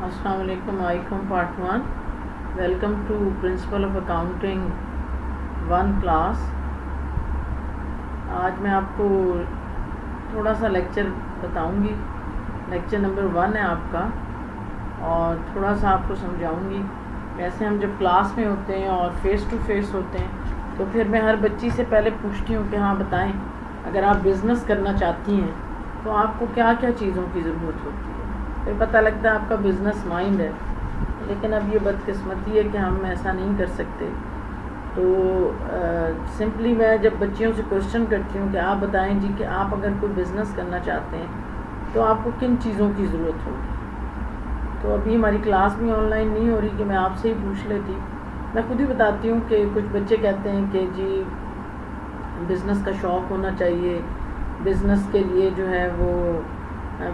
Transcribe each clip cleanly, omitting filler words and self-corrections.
السلام علیکم. آئیکم part 1. Welcome to principle of accounting 1 class. آج میں آپ کو تھوڑا سا لیکچر بتاؤں گی. لیکچر نمبر 1 ہے آپ کا اور تھوڑا سا آپ کو سمجھاؤں گی. ویسے ہم جب کلاس میں ہوتے ہیں اور فیس ٹو فیس ہوتے ہیں تو پھر میں ہر بچی سے پہلے پوچھتی ہوں کہ ہاں بتائیں اگر آپ بزنس کرنا چاہتی ہیں تو آپ کو کیا کیا چیزوں کی ضرورت ہوتی ہے. پھر پتہ لگتا ہے آپ کا بزنس مائنڈ ہے، لیکن اب یہ بدقسمتی ہے کہ ہم ایسا نہیں کر سکتے. تو سمپلی میں جب بچیوں سے کوشچن کرتی ہوں کہ آپ بتائیں جی کہ آپ اگر کوئی بزنس کرنا چاہتے ہیں تو آپ کو کن چیزوں کی ضرورت ہوگی. تو ابھی ہماری کلاس بھی آن لائن نہیں ہو رہی کہ میں آپ سے ہی پوچھ لیتی. میں خود ہی بتاتی ہوں کہ کچھ بچے کہتے ہیں کہ جی بزنس کا شوق ہونا چاہیے، بزنس کے لیے جو ہے وہ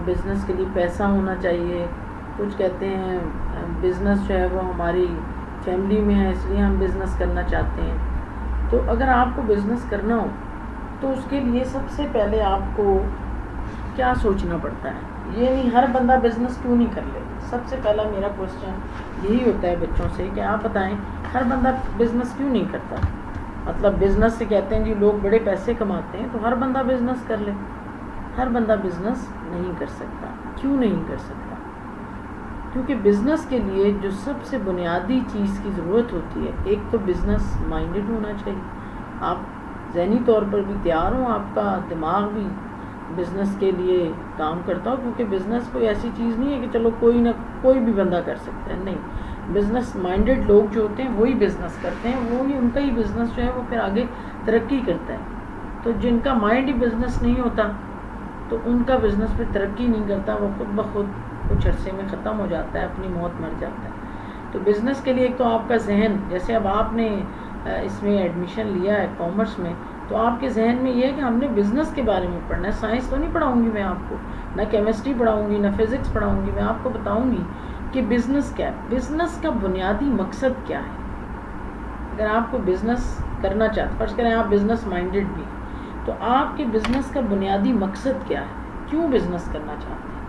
بزنس کے لیے پیسہ ہونا چاہیے. کچھ کہتے ہیں بزنس جو ہے وہ ہماری فیملی میں ہے اس لیے ہم بزنس کرنا چاہتے ہیں. تو اگر آپ کو بزنس کرنا ہو تو اس کے لیے سب سے پہلے آپ کو کیا سوچنا پڑتا ہے. یہ نہیں ہر بندہ بزنس کیوں نہیں کر لے. سب سے پہلا میرا کوسچن یہی ہوتا ہے بچوں سے کہ آپ بتائیں ہر بندہ بزنس کیوں نہیں کرتا. مطلب بزنس سے کہتے ہیں جی لوگ بڑے پیسے کماتے ہیں تو ہر بندہ بزنس کر لے. ہر بندہ بزنس نہیں کر سکتا. کیوں نہیں کر سکتا؟ کیونکہ بزنس کے لیے جو سب سے بنیادی چیز کی ضرورت ہوتی ہے، ایک تو بزنس مائنڈڈ ہونا چاہیے. آپ ذہنی طور پر بھی تیار ہوں، آپ کا دماغ بھی بزنس کے لیے کام کرتا ہو. کیونکہ بزنس کوئی ایسی چیز نہیں ہے کہ چلو کوئی بھی بندہ کر سکتا ہے. نہیں، بزنس مائنڈڈ لوگ جو ہوتے ہیں وہی بزنس کرتے ہیں، وہی ان کا ہی بزنس جو ہے وہ پھر آگے ترقی کرتا ہے. تو جن کا مائنڈ ہی بزنس نہیں ہوتا تو ان کا بزنس پہ ترقی نہیں کرتا، وہ خود بخود کچھ عرصے میں ختم ہو جاتا ہے، اپنی موت مر جاتا ہے. تو بزنس کے لیے ایک تو آپ کا ذہن، جیسے اب آپ نے اس میں ایڈمیشن لیا ہے کامرس میں، تو آپ کے ذہن میں یہ ہے کہ ہم نے بزنس کے بارے میں پڑھنا ہے. سائنس تو نہیں پڑھاؤں گی میں آپ کو، نہ کیمسٹری پڑھاؤں گی، نہ فزکس پڑھاؤں گی. میں آپ کو بتاؤں گی کہ بزنس کیا ہے، بزنس کا بنیادی مقصد کیا ہے. اگر آپ کو بزنس کرنا چاہتے، فرض کریں آپ بزنس مائنڈڈ بھی، تو آپ کے بزنس کا بنیادی مقصد کیا ہے. کیوں بزنس کرنا چاہتے ہیں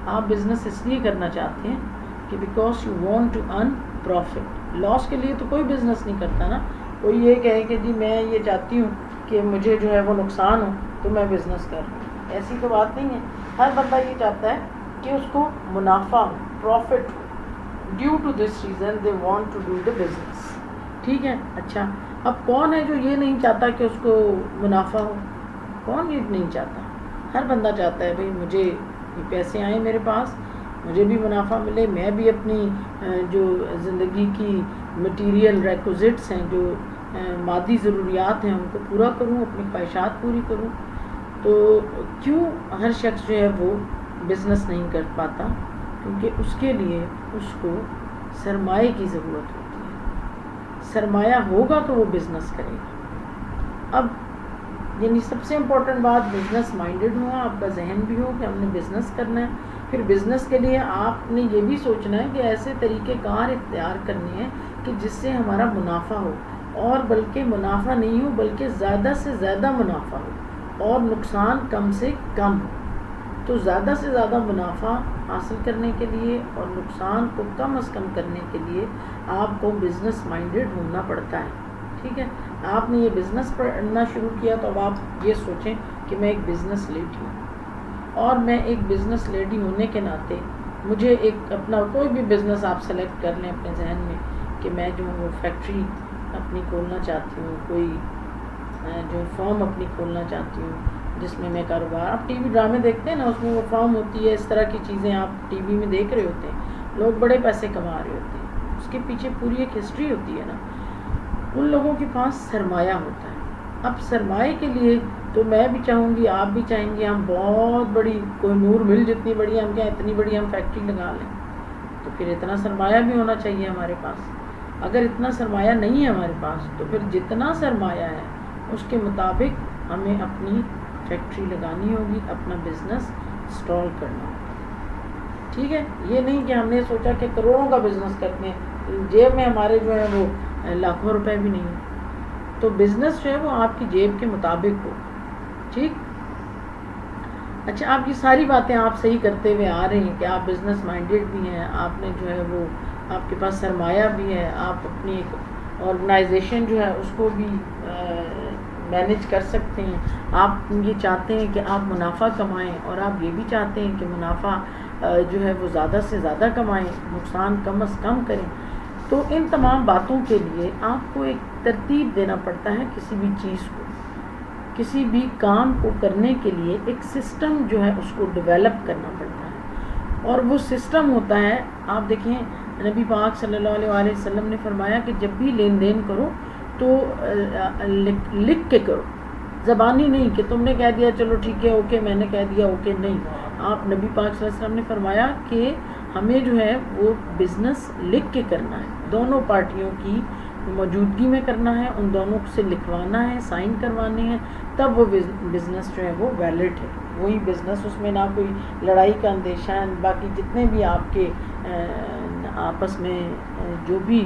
آپ؟ بزنس اس لیے کرنا چاہتے ہیں کہ because you want to earn profit. Loss کے لیے تو کوئی بزنس نہیں کرتا نا. کوئی یہ کہے کہ جی میں یہ چاہتی ہوں کہ مجھے جو ہے وہ نقصان ہو تو میں بزنس کر رہا ہوں، ایسی تو بات نہیں ہے. ہر بندہ یہ چاہتا ہے کہ اس کو منافع ہو، پروفٹ ہو. Due to this reason they want to do the business. ٹھیک ہے. اچھا، اب کون ہے جو یہ نہیں چاہتا کہ اس کو منافع ہو؟ کون یہ نہیں چاہتا؟ ہر بندہ چاہتا ہے بھئی مجھے پیسے آئیں میرے پاس، مجھے بھی منافع ملے، میں بھی اپنی جو زندگی کی مٹیریل ریکوزٹس ہیں، جو مادی ضروریات ہیں ان کو پورا کروں، اپنی خواہشات پوری کروں. تو کیوں ہر شخص جو ہے وہ بزنس نہیں کر پاتا؟ کیونکہ اس کے لیے اس کو سرمایے کی ضرورت ہوتی ہے. سرمایہ ہوگا تو وہ بزنس کرے گا. اب یعنی سب سے امپورٹنٹ بات بزنس مائنڈڈ ہوا، آپ کا ذہن بھی ہو کہ ہم نے بزنس کرنا ہے. پھر بزنس کے لیے آپ نے یہ بھی سوچنا ہے کہ ایسے طریقہ کار اختیار کرنے ہیں کہ جس سے ہمارا منافع ہو، اور بلکہ منافع نہیں ہو بلکہ زیادہ سے زیادہ منافع ہو اور نقصان کم سے کم ہو. تو زیادہ سے زیادہ منافع حاصل کرنے کے لیے اور نقصان کو کم از کم کرنے کے لیے آپ کو بزنس مائنڈڈ ہونا پڑتا ہے. ٹھیک ہے. آپ نے یہ بزنس پڑھنا شروع کیا تو اب آپ یہ سوچیں کہ میں ایک بزنس لیڈی ہوں، اور میں ایک بزنس لیڈی ہونے کے ناطے مجھے ایک اپنا کوئی بھی بزنس آپ سلیکٹ کر لیں اپنے ذہن میں کہ میں جو وہ فیکٹری اپنی کھولنا چاہتی ہوں، کوئی جو فارم اپنی کھولنا چاہتی ہوں جس میں کاروبار. آپ ٹی وی ڈرامے دیکھتے ہیں نا، اس میں وہ فارم ہوتی ہے، اس طرح کی چیزیں آپ ٹی وی میں دیکھ رہے ہوتے ہیں، لوگ بڑے پیسے کما رہے ہوتے ہیں. اس کے پیچھے پوری ایک ہسٹری ہوتی ہے نا. ان لوگوں کے پاس سرمایہ ہوتا ہے. اب سرمایہ کے لیے تو میں بھی چاہوں گی، آپ بھی چاہیں گے ہم بہت بڑی کوئی نور مل جتنی بڑی، ہم کیا اتنی بڑی ہم فیکٹری لگا لیں. تو پھر اتنا سرمایہ بھی ہونا چاہیے ہمارے پاس. اگر اتنا سرمایہ نہیں ہے ہمارے پاس تو پھر جتنا سرمایہ ہے اس کے مطابق ہمیں اپنی فیکٹری لگانی ہوگی، اپنا بزنس اسٹال کرنا ہوگا. ٹھیک ہے. یہ نہیں کہ ہم نے سوچا کہ کروڑوں کا بزنس کرتے ہیں، جیب میں ہمارے جو ہے وہ لاکھوں روپے بھی نہیں ہیں. تو بزنس جو ہے وہ آپ کی جیب کے مطابق ہو. ٹھیک. اچھا، آپ یہ ساری باتیں آپ صحیح کرتے ہوئے آ رہے ہیں کہ آپ بزنس مائنڈیڈ بھی ہیں، آپ نے جو ہے وہ آپ کے پاس سرمایہ بھی ہے، آپ اپنی ایک آرگنائزیشن جو ہے اس کو بھی مینیج کر سکتے ہیں، آپ یہ چاہتے ہیں کہ آپ منافع کمائیں اور آپ یہ بھی چاہتے ہیں کہ منافع جو ہے وہ زیادہ سے زیادہ کمائیں، نقصان کم از کم کریں. تو ان تمام باتوں کے لیے آپ کو ایک ترتیب دینا پڑتا ہے. کسی بھی چیز کو، کسی بھی کام کو کرنے کے لیے ایک سسٹم جو ہے اس کو ڈیولپ کرنا پڑتا ہے، اور وہ سسٹم ہوتا ہے، آپ دیکھیں نبی پاک صلی اللہ علیہ وآلہ وسلم نے فرمایا کہ جب بھی لین دین کرو تو لکھ کے کرو، زبانی نہیں کہ تم نے کہہ دیا چلو ٹھیک ہے اوکے، میں نے کہہ دیا اوکے، نہیں. آپ نبی پاک صلی اللہ علیہ وسلم نے فرمایا کہ ہمیں جو ہے وہ بزنس لکھ کے کرنا ہے، دونوں پارٹیوں کی موجودگی میں کرنا ہے، ان دونوں سے لکھوانا ہے، سائن کروانے ہیں، تب وہ بزنس جو ہے وہ ویلڈ ہے. وہی بزنس، اس میں نہ کوئی لڑائی کا اندیشہ ہے. باقی جتنے بھی آپ کے آپس میں جو بھی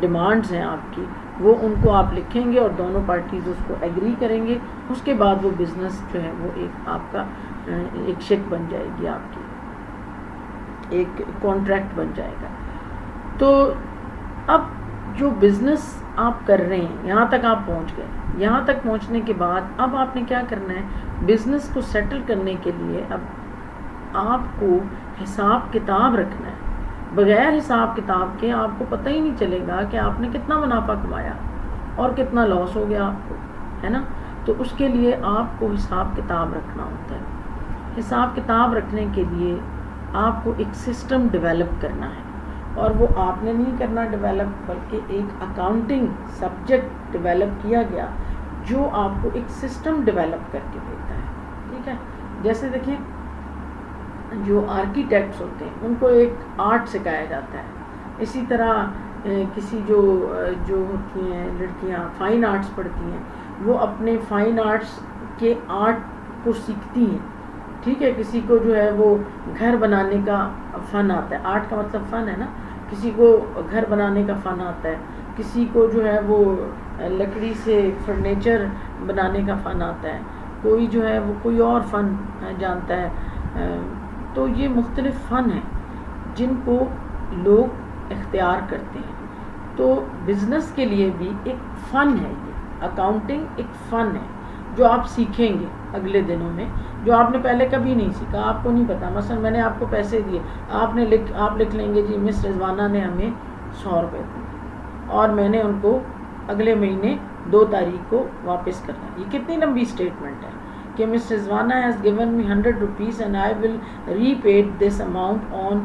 ڈیمانڈز ہیں آپ کی، وہ ان کو آپ لکھیں گے اور دونوں پارٹیز اس کو ایگری کریں گے. اس کے بعد وہ بزنس جو ہے وہ ایک آپ کا ایک شک بن جائے گی، آپ کی ایک کانٹریکٹ بن جائے گا. تو اب جو بزنس آپ کر رہے ہیں، یہاں تک آپ پہنچ گئے. یہاں تک پہنچنے کے بعد اب آپ نے کیا کرنا ہے؟ بزنس کو سیٹل کرنے کے لیے اب آپ کو حساب کتاب رکھنا ہے. بغیر حساب کتاب کے آپ کو پتہ ہی نہیں چلے گا کہ آپ نے کتنا منافع کمایا اور کتنا لاس ہو گیا آپ کو، ہے نا. تو اس کے لیے آپ کو حساب کتاب رکھنا ہوتا ہے. حساب کتاب رکھنے کے لیے آپ کو ایک سسٹم ڈیولپ کرنا ہے، اور وہ آپ نے نہیں کرنا ڈیولپ، بلکہ ایک اکاؤنٹنگ سبجیکٹ ڈیولپ کیا گیا جو آپ کو ایک سسٹم ڈیولپ کر کے دیتا ہے. ٹھیک ہے. جیسے دیکھیں جو آرکیٹیکٹس ہوتے ہیں ان کو ایک آرٹ سکھایا جاتا ہے. اسی طرح کسی جو ہوتی ہیں لڑکیاں فائن آرٹس پڑھتی ہیں، وہ اپنے فائن آرٹس کے آرٹ کو سیکھتی ہیں. ٹھیک ہے. کسی کو جو ہے وہ گھر بنانے کا فن آتا ہے، آرٹ کا مطلب فن ہے نا. کسی کو گھر بنانے کا فن آتا ہے، کسی کو جو ہے وہ لکڑی سے فرنیچر بنانے کا فن آتا ہے، کوئی جو ہے وہ کوئی اور فن جانتا ہے. تو یہ مختلف فن ہیں جن کو لوگ اختیار کرتے ہیں. تو بزنس کے لیے بھی ایک فن ہے، یہ اکاؤنٹنگ ایک فن ہے جو آپ سیکھیں گے اگلے دنوں میں، جو آپ نے پہلے کبھی نہیں سیکھا، آپ کو نہیں پتا. مثلا میں نے آپ کو پیسے دیے، آپ لکھ لیں گے جی مس رضوانہ نے ہمیں 100 روپے دیے اور میں نے ان کو اگلے مہینے 2 تاریخ کو واپس کرنا. یہ کتنی لمبی اسٹیٹمنٹ ہے کہ miss Rizwana has given me 100 rupees and I will repaid this amount on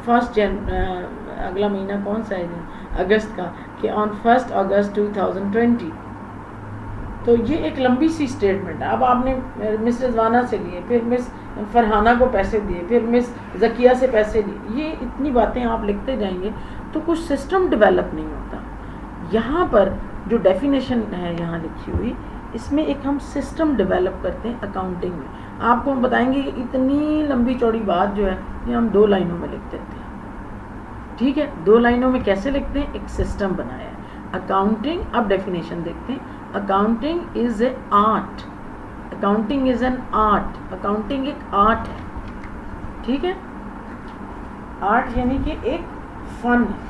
1 اگلا مہینہ کون سا ہے؟ اگست کا، کہ آن 1 اگست 2020. تو یہ ایک لمبی سی اسٹیٹمنٹ ہے. اب آپ نے مس رضوانہ سے لیے، پھر مس فرحانہ کو پیسے دیے، پھر مس ذکیہ سے پیسے لیے، یہ اتنی باتیں آپ لکھتے جائیں گے تو کچھ سسٹم ڈیولپ نہیں ہوتا. یہاں پر جو ڈیفینیشن ہے یہاں لکھی ہوئی، اس میں ایک ہم سسٹم ڈیولپ کرتے ہیں اکاؤنٹنگ میں. آپ کو ہم بتائیں گے کہ اتنی لمبی چوڑی بات جو ہے یہ ہم 2 لائنوں میں لکھ دیتے ہیں. ٹھیک ہے. 2 لائنوں میں کیسے لکھتے ہیں؟ ایک سسٹم بنایا ہے. اکاؤنٹنگ، اب ڈیفینیشن دیکھتے ہیں. Accounting is a art, accounting is an art. Accounting ایک آرٹ ہے. ٹھیک ہے. آرٹ یعنی کہ ایک فن ہے.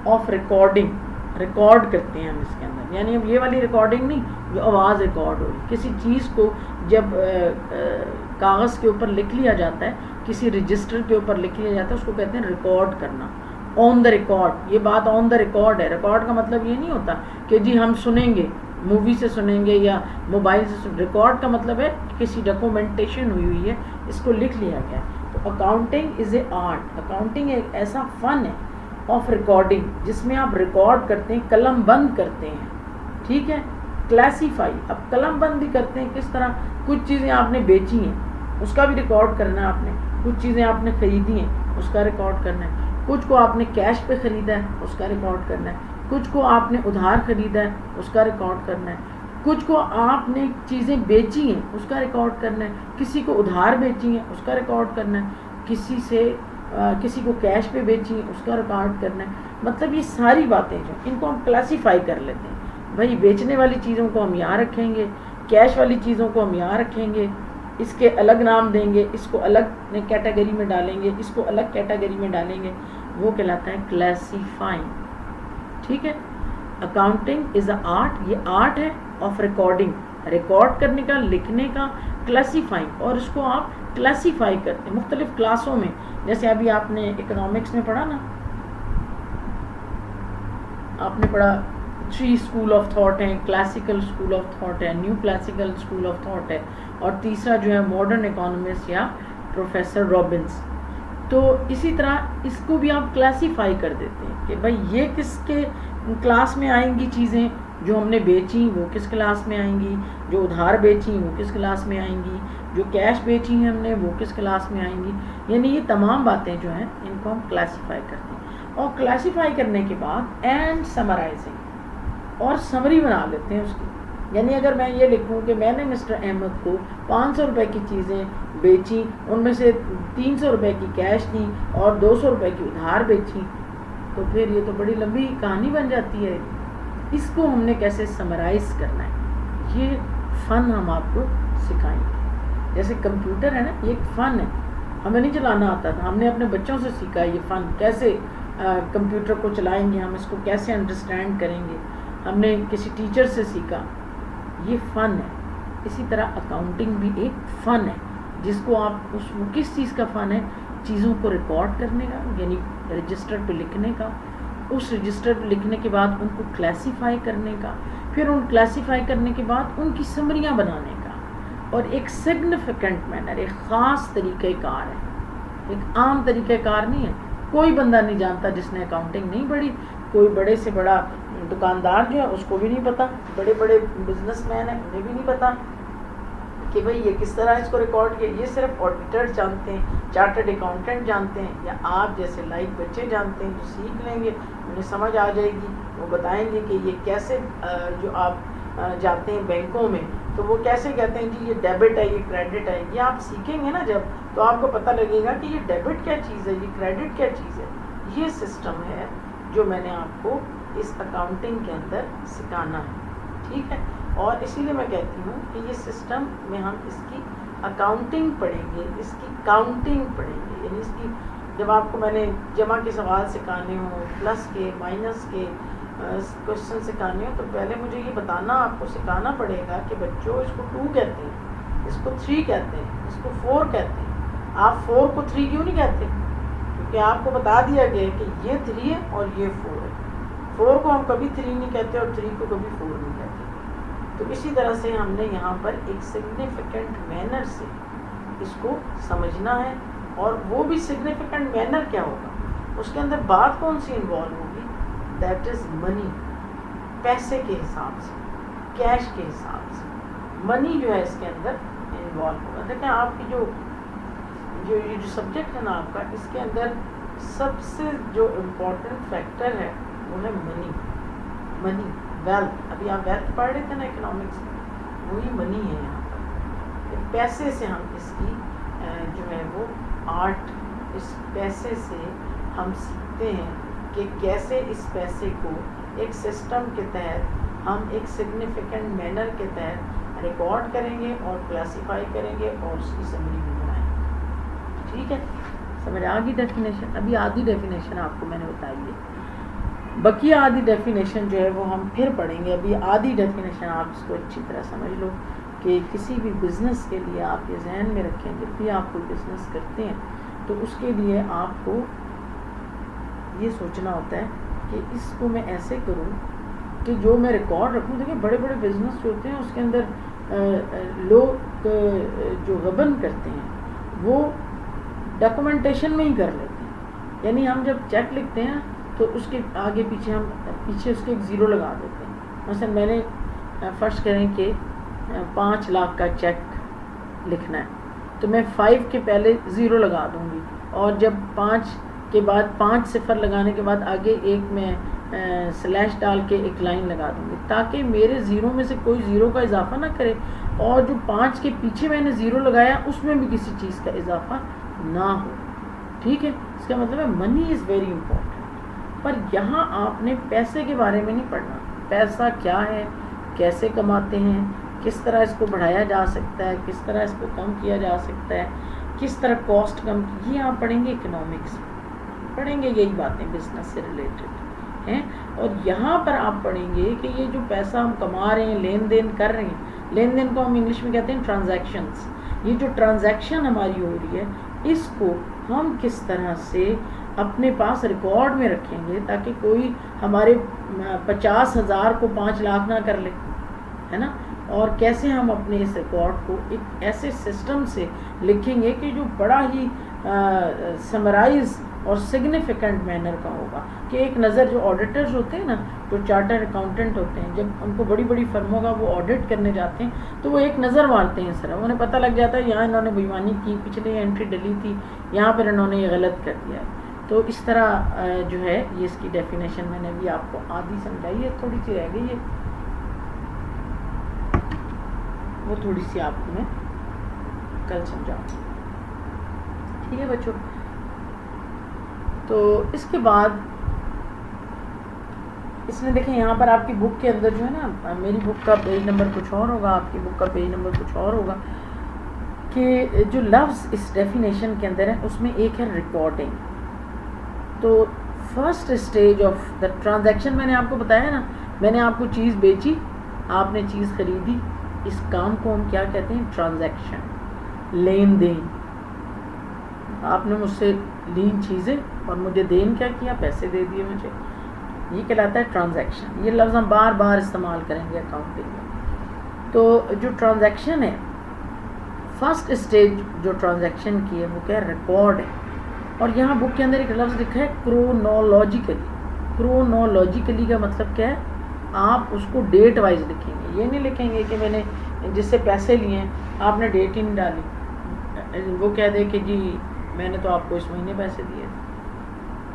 آف ریکارڈنگ، ریکارڈ کرتے ہیں ہم اس کے اندر. یعنی اب یہ والی ریکارڈنگ نہیں جو آواز ریکارڈ ہوئی. کسی چیز کو جب کاغذ کے اوپر لکھ لیا جاتا ہے، کسی رجسٹر کے اوپر لکھ لیا جاتا ہے، اس کو کہتے ہیں ریکارڈ کرنا. آن دا ریکارڈ، یہ بات آن دا ریکارڈ ہے. ریکارڈ کا مطلب یہ نہیں ہوتا کہ جی ہم سنیں گے، مووی سے سنیں گے یا موبائل سے ریکارڈ کا مطلب ہے کسی ڈاکومنٹیشن ہوئی ہے، اس کو لکھ لیا گیا. تو accounting is a art. Accounting ایک ایسا فن ہے آف ریکارڈنگ جس میں آپ ریکارڈ کرتے ہیں، قلم بند کرتے ہیں. ٹھیک ہے. کلاسیفائی، اب قلم بند بھی کرتے ہیں. کس طرح؟ کچھ چیزیں آپ نے بیچی ہیں اس کا بھی ریکارڈ کرنا ہے آپ نے، کچھ چیزیں آپ نے خریدی ہیں اس کا ریکارڈ کرنا ہے، کچھ کو آپ نے کیش پہ خریدا ہے اس کا ریکارڈ کرنا ہے، کچھ کو آپ نے ادھار خریدا ہے اس کا ریکارڈ کرنا ہے، کچھ کو آپ نے چیزیں بیچی ہیں اس کا ریکارڈ کرنا ہے، کسی کو ادھار بیچی ہیں اس کا ریکارڈ کرنا ہے، کسی کو کیش پہ بیچی ہیں اس کا ریکارڈ کرنا ہے. مطلب یہ ساری باتیں جو ان کو ہم کلاسیفائی کر لیتے ہیں. بھائی بیچنے والی چیزوں کو ہم یہاں رکھیں گے، کیش والی چیزوں کو ہم یہاں رکھیں گے، اس کے الگ نام دیں گے، اس کو الگ کیٹیگری میں ڈالیں گے، اس کو الگ کیٹیگری میں ڈالیں گے، وہ کہلاتا ہے کلاسیفائنگ. ٹھیک ہے. اکاؤنٹنگ از اے آرٹ، یہ آرٹ ہے آف ریکارڈنگ، ریکارڈ کرنے کا، لکھنے کا، کلاسیفائنگ، اور اس کو آپ کلاسیفائی کرتے ہیں مختلف کلاسوں میں. جیسے ابھی آپ نے اکنامکس میں پڑھا نا، آپ نے پڑھا 3 اسکول آف تھاٹ ہیں، کلاسیکل اسکول آف تھاٹ ہے، new classical school of thought ہے، اور تیسرا جو ہے ماڈرن اکانومسٹ یا پروفیسر رابنس. تو اسی طرح اس کو بھی آپ کلاسیفائی کر دیتے ہیں کہ بھائی یہ کس کے کلاس میں آئیں گی چیزیں، جو ہم نے بیچیں وہ کس کلاس میں آئیں گی، جو ادھار بیچیں وہ کس کلاس میں آئیں گی، جو کیش بیچی ہیں ہم نے وہ کس کلاس میں آئیں گی. یعنی یہ تمام باتیں جو ہیں ان کو ہم کلاسیفائی کرتے ہیں. اور کلاسیفائی کرنے کے بعد اینڈ سمرائزنگ، اور سمری بنا لیتے ہیں اس کی. یعنی اگر میں یہ لکھوں کہ میں نے مسٹر احمد کو 500 روپے کی چیزیں بیچیں، ان میں سے 300 روپے کی کیش تھی اور 200 روپے کی ادھار بیچی، تو پھر یہ تو بڑی لمبی کہانی بن جاتی ہے. اس کو ہم نے کیسے سمرائز کرنا ہے، یہ فن ہم آپ کو سکھائیں گے. جیسے کمپیوٹر ہے نا، یہ ایک فن ہے، ہمیں نہیں چلانا آتا تھا، ہم نے اپنے بچوں سے سیکھا یہ فن. کیسے کمپیوٹر کو چلائیں گے ہم، اس کو کیسے انڈرسٹینڈ کریں گے، ہم نے کسی ٹیچر سے سیکھا. یہ فن ہے. اسی طرح اکاؤنٹنگ بھی ایک فن ہے، جس کو آپ وہ کس چیز کا فن ہے، چیزوں کو ریکارڈ کرنے کا، یعنی رجسٹر پہ لکھنے کا، اس رجسٹر پہ لکھنے کے بعد ان کو کلاسیفائی کرنے کا، پھر ان کلاسیفائی کرنے کے بعد ان کی سمریاں بنانے کا، اور ایک سگنیفیکنٹ مینر، ایک خاص طریقہ کار ہے، ایک عام طریقہ کار نہیں ہے. کوئی بندہ نہیں جانتا جس نے اکاؤنٹنگ نہیں پڑھی. کوئی بڑے سے بڑا دکاندار جو ہے اس کو بھی نہیں پتا، بڑے بڑے بزنس مین ہیں انہیں بھی نہیں پتا کہ بھئی یہ کس طرح اس کو ریکارڈ کیا. یہ صرف آڈیٹر جانتے ہیں، چارٹرڈ اکاؤنٹنٹ جانتے ہیں، یا آپ جیسے لائک بچے جانتے ہیں جو سیکھ لیں گے، انہیں سمجھ آ جائے گی. وہ بتائیں گے کہ یہ کیسے، جو آپ جاتے ہیں بینکوں میں تو وہ کیسے کہتے ہیں جی یہ ڈیبٹ ہے، یہ کریڈٹ ہے. یہ آپ سیکھیں گے نا جب، تو آپ کو پتہ لگے گا کہ یہ ڈیبٹ کیا چیز ہے، یہ کریڈٹ کیا چیز ہے. یہ سسٹم ہے جو میں نے آپ کو اس اکاؤنٹنگ کے اندر سکھانا ہے. ٹھیک ہے. اور اسی لیے میں کہتی ہوں کہ یہ سسٹم میں ہم اس کی اکاؤنٹنگ پڑھیں گے، اس کی کاؤنٹنگ پڑھیں گے. یعنی اس کی، جب آپ کو میں نے جمع کے سوال سکھانے ہوں، پلس کے، مائنس کے کوشچن سکھانے ہوں، تو پہلے مجھے یہ بتانا، آپ کو سکھانا پڑے گا کہ بچوں اس کو 2 کہتے ہیں، اس کو 3 کہتے ہیں، اس کو 4 کہتے ہیں. آپ 4 کو 3 کیوں نہیں کہتے؟ کیونکہ آپ کو بتا دیا گیا کہ یہ 3 ہے اور یہ 4 ہے. 4 کو ہم کبھی 3 نہیں کہتے اور 3 کو کبھی 4 نہیں کہتے. تو اسی طرح سے ہم نے یہاں پر ایک سگنیفیکنٹ مینر سے اس کو سمجھنا ہے. اور وہ بھی سگنیفیکنٹ مینر کیا ہوگا، اس کے اندر بات کون سی انوالو ہوگی، دیٹ از منی. پیسے کے حساب سے، کیش کے حساب سے منی جو ہے اس کے اندر انوالو ہوگا. دیکھیں آپ کی جو سبجیکٹ ہے نا آپ کا، اس کے اندر سب سے جو امپورٹنٹ فیکٹر ہے وہ ہے منی، ویلتھ. ابھی آپ ویلتھ پڑھ رہے تھے نا اکنامکس میں، وہی منی ہے یہاں پر. پیسے سے ہم اس کی جو ہے وہ آرٹ، اس پیسے سے ہم سیکھتے ہیں کہ کیسے اس پیسے کو ایک سسٹم کے تحت ہم ایک سگنیفیکنٹ مینر کے تحت ریکارڈ کریں گے اور کلاسیفائی کریں گے اور اس کی سمری بھی بنائیں گے. ٹھیک ہے. سمجھ آ گئی ڈیفینیشن؟ ابھی آدھی ڈیفینیشن آپ کو میں نے بتائی ہے، بقیہ آدھی ڈیفینیشن جو ہے وہ ہم پھر پڑھیں گے. ابھی آدھی ڈیفینیشن آپ اس کو اچھی طرح سمجھ لو کہ کسی بھی بزنس کے لیے آپ یہ ذہن میں رکھیں، جب بھی آپ کوئی بزنس کرتے ہیں تو اس کے لیے آپ کو یہ سوچنا ہوتا ہے کہ اس کو میں ایسے کروں کہ جو میں ریکارڈ رکھوں. دیکھیں بڑے بڑے بزنس جو ہوتے ہیں اس کے اندر لوگ جو غبن کرتے ہیں وہ ڈاکومنٹیشن میں ہی کر لیتے ہیں. یعنی ہم جب چیک لکھتے ہیں تو اس کے آگے پیچھے ہم پیچھے اس کے ایک 0 لگا دیتے ہیں. مثلا میں نے فرض کریں کہ 5 لاکھ کا چیک لکھنا ہے تو میں 5 کے پہلے 0 لگا دوں گی، اور جب 5 کے بعد 5 صفر لگانے کے بعد آگے ایک میں سلیش ڈال کے ایک لائن لگا دوں گی، تاکہ میرے 0 میں سے کوئی 0 کا اضافہ نہ کرے، اور جو 5 کے پیچھے میں نے 0 لگایا اس میں بھی کسی چیز کا اضافہ نہ ہو. ٹھیک ہے. اس کا مطلب ہے منی از ویری امپورٹنٹ. پر یہاں آپ نے پیسے کے بارے میں نہیں پڑھنا، پیسہ کیا ہے، کیسے کماتے ہیں، کس طرح اس کو بڑھایا جا سکتا ہے، کس طرح اس کو کم کیا جا سکتا ہے، کس طرح کاسٹ کم کی، یہ آپ پڑھیں گے اکنامکس، پڑھیں گے یہی باتیں بزنس سے ریلیٹڈ ہیں. اور یہاں پر آپ پڑھیں گے کہ یہ جو پیسہ ہم کما رہے ہیں، لین دین کر رہے ہیں، لین دین کو ہم انگلش میں کہتے ہیں ٹرانزیکشنز. یہ جو ٹرانزیکشن ہماری ہو رہی ہے اس کو ہم کس طرح سے اپنے پاس ریکارڈ میں رکھیں گے تاکہ کوئی ہمارے 50,000 کو 5 لاکھ نہ کر لے، ہے نا. اور کیسے ہم اپنے اس ریکارڈ کو ایک ایسے سسٹم سے لکھیں گے کہ جو بڑا ہی سمرائز اور سگنیفیکنٹ مینر کا ہوگا، کہ ایک نظر جو آڈیٹرز ہوتے ہیں نا، جو چارٹر اکاؤنٹنٹ ہوتے ہیں، جب ان کو بڑی بڑی فرموں کا وہ آڈٹ کرنے جاتے ہیں تو وہ ایک نظر مارتے ہیں سر، انہیں پتہ لگ جاتا ہے یہاں انہوں نے بےایمانی کی، پچھلے انٹری ڈلی تھی، یہاں پر انہوں نے یہ غلط کر دیا ہے. تو اس طرح جو ہے یہ اس کی ڈیفینیشن میں نے بھی آپ کو آدھی سمجھائی ہے، تھوڑی سی رہ گئی ہے، وہ تھوڑی سی آپ کو میں کل سمجھاؤں. ٹھیک ہے بچوں. تو اس کے بعد اس میں دیکھیں یہاں پر آپ کی بک کے اندر جو ہے نا، میری بک کا پیج نمبر کچھ اور ہوگا، آپ کی بک کا پیج نمبر کچھ اور ہوگا، کہ جو لفظ اس ڈیفینیشن کے اندر ہے اس میں ایک ہے ریکارڈنگ. تو first stage of the transaction, میں نے آپ کو بتایا نا، میں نے آپ کو چیز بیچی، آپ نے چیز خریدی، اس کام کو ہم کیا کہتے ہیں؟ ٹرانزیکشن، لین دین. آپ نے مجھ سے لین چیزیں اور مجھے دین کیا کیا؟ پیسے دے دیے مجھے، یہ کہلاتا ہے ٹرانزیکشن. یہ لفظ ہم بار بار استعمال کریں گے اکاؤنٹنگ میں. تو جو ٹرانزیکشن ہے، فرسٹ اسٹیج جو ٹرانزیکشن کی ہے وہ کیا ہے؟ ریکارڈ ہے. اور یہاں بک کے اندر ایک لفظ لکھا ہے کرونالوجیکلی. کرونالوجیکلی کا مطلب کیا ہے؟ آپ اس کو ڈیٹ وائز لکھیں گے، یہ نہیں لکھیں گے کہ میں نے جس سے پیسے لیے ہیں آپ نے ڈیٹ ہی نہیں ڈالی، وہ کہہ دے کہ جی میں نے تو آپ کو اس مہینے پیسے دیے،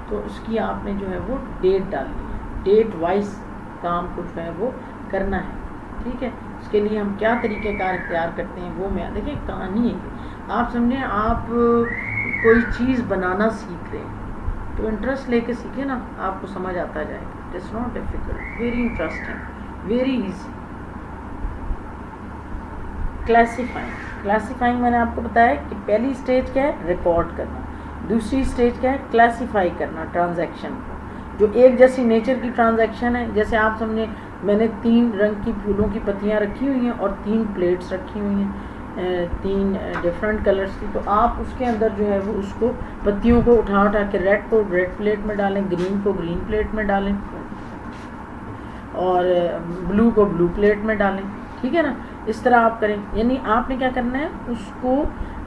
تو اس کی آپ نے جو ہے وہ ڈیٹ ڈالنی ہے، ڈیٹ وائز کام کو جو ہے وہ کرنا ہے. ٹھیک ہے. اس کے لیے ہم کیا طریقہ کار اختیار کرتے ہیں وہ میں دیکھیں کہانی ہے. آپ سمجھیں آپ کوئی چیز بنانا سیکھ رہے ہیں تو انٹرسٹ لے کے سیکھیں نا، آپ کو سمجھ آتا جائے گا. It's not difficult, very interesting, very easy. Classifying میں نے آپ کو بتایا کہ پہلی اسٹیج کیا ہے؟ ریکارڈ کرنا. دوسری اسٹیج کیا ہے؟ کلاسیفائی کرنا ٹرانزیکشن کو. جو ایک جیسی نیچر کی ٹرانزیکشن ہے، جیسے آپ سمجھیں میں نے 3 رنگ کی پھولوں کی پتیاں رکھی ہوئی ہیں اور 3 پلیٹس رکھی ہوئی ہیں 3 ڈفرینٹ کلرز کی، تو آپ اس کے اندر جو ہے وہ اس کو پتیوں کو اٹھا کے ریڈ کو ریڈ پلیٹ میں ڈالیں، گرین کو گرین پلیٹ میں ڈالیں اور بلو کو بلو پلیٹ میں ڈالیں. ٹھیک ہے نا. اس طرح آپ کریں، یعنی آپ نے کیا کرنا ہے، اس کو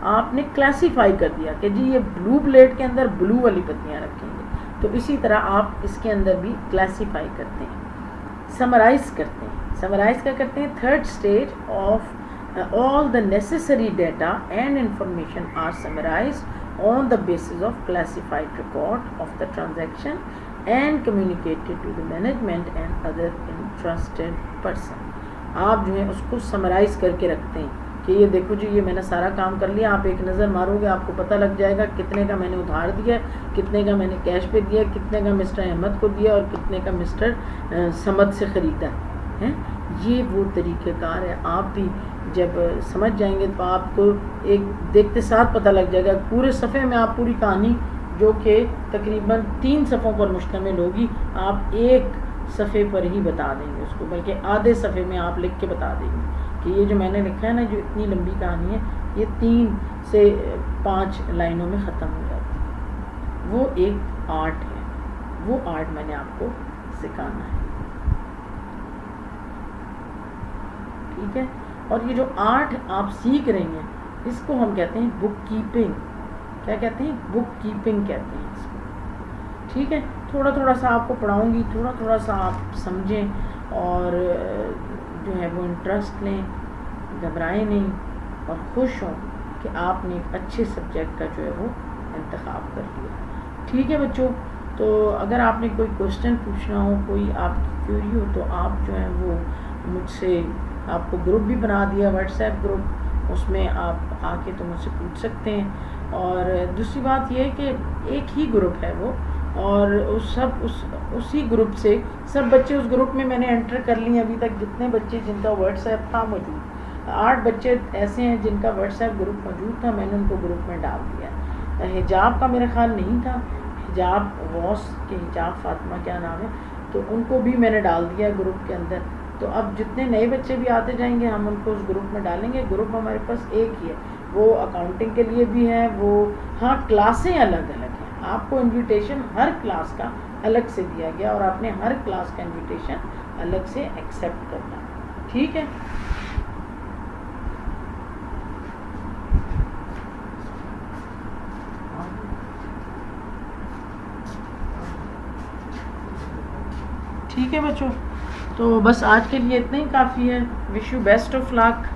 آپ نے کلاسیفائی کر دیا کہ جی یہ بلو پلیٹ کے اندر بلو والی پتیاں رکھیں گے. تو اسی طرح آپ اس کے اندر بھی کلاسیفائی کرتے ہیں، سمرائز کرتے ہیں. سمرائز کیا کرتے ہیں؟ Third stage of all the necessary data and information are summarized on the basis of classified record of the transaction and communicated to the management and other interested person. آپ جو ہے اس کو summarize کر کے رکھتے ہیں کہ یہ دیکھو جی یہ میں نے سارا کام کر لیا. آپ ایک نظر مارو گے آپ کو پتہ لگ جائے گا کتنے کا میں نے ادھار دیا، کتنے کا میں نے کیش پہ دیا، کتنے کا مسٹر احمد کو دیا اور کتنے کا مسٹر سمد سے خریدا ہے. یہ وہ طریقہ کار ہے. آپ بھی جب سمجھ جائیں گے تو آپ کو ایک دیکھتے ساتھ پتہ لگ جائے گا. پورے صفحے میں آپ پوری کہانی جو کہ تقریباً 3 صفحوں پر مشتمل ہوگی، آپ ایک صفحے پر ہی بتا دیں گے اس کو، بلکہ آدھے صفحے میں آپ لکھ کے بتا دیں گے کہ یہ جو میں نے لکھا ہے نا، جو اتنی لمبی کہانی ہے، یہ 3 سے 5 لائنوں میں ختم ہو جاتی ہے. وہ ایک آرٹ ہے، وہ آرٹ میں نے آپ کو سکھانا ہے. ٹھیک ہے. اور یہ جو آرٹ آپ سیکھ رہے ہیں اس کو ہم کہتے ہیں بک کیپنگ. کیا کہتے ہیں؟ بک کیپنگ کہتے ہیں اس کو. ٹھیک ہے. تھوڑا تھوڑا سا آپ کو پڑھاؤں گی، تھوڑا تھوڑا سا آپ سمجھیں اور جو ہے وہ انٹرسٹ لیں، گھبرائیں نہیں اور خوش ہوں کہ آپ نے ایک اچھے سبجیکٹ کا جو ہے وہ انتخاب کر لیا. ٹھیک ہے بچوں. تو اگر آپ نے کوئی کوشچن پوچھنا ہو، کوئی آپ کی کیوری ہو، تو آپ جو ہے وہ مجھ سے، آپ کو گروپ بھی بنا دیا واٹس ایپ گروپ، اس میں آپ آ کے تو مجھ سے پوچھ سکتے ہیں. اور دوسری بات یہ ہے کہ ایک ہی گروپ ہے وہ، اور اسی گروپ سے سب بچے اس گروپ میں نے انٹر کر لیے ابھی تک جتنے بچے جن کا واٹس ایپ تھا موجود. 8 بچے ایسے ہیں جن کا واٹس ایپ گروپ موجود تھا, میں نے ان کو گروپ میں ڈال دیا. حجاب کا میرا خیال نہیں تھا, حجاب واس کے حجاب فاطمہ کیا نام ہے, تو ان کو بھی میں نے ڈال دیا گروپ کے اندر. تو اب جتنے نئے بچے بھی آتے جائیں گے ہم ان کو اس گروپ میں ڈالیں گے. گروپ ہمارے پاس ایک ہی ہے, وہ اکاؤنٹنگ کے لیے بھی ہے. وہ ہاں کلاسیں الگ الگ ہیں, آپ کو انویٹیشن ہر کلاس کا الگ سے دیا گیا اور آپ نے ہر کلاس کا انویٹیشن الگ سے ایکسیپٹ کرنا. ٹھیک ہے, ٹھیک ہے بچوں. تو بس آج کے لیے اتنا ہی کافی ہے. وش یو بیسٹ آف لک.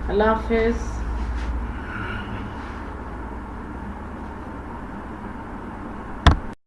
اللہ حافظ.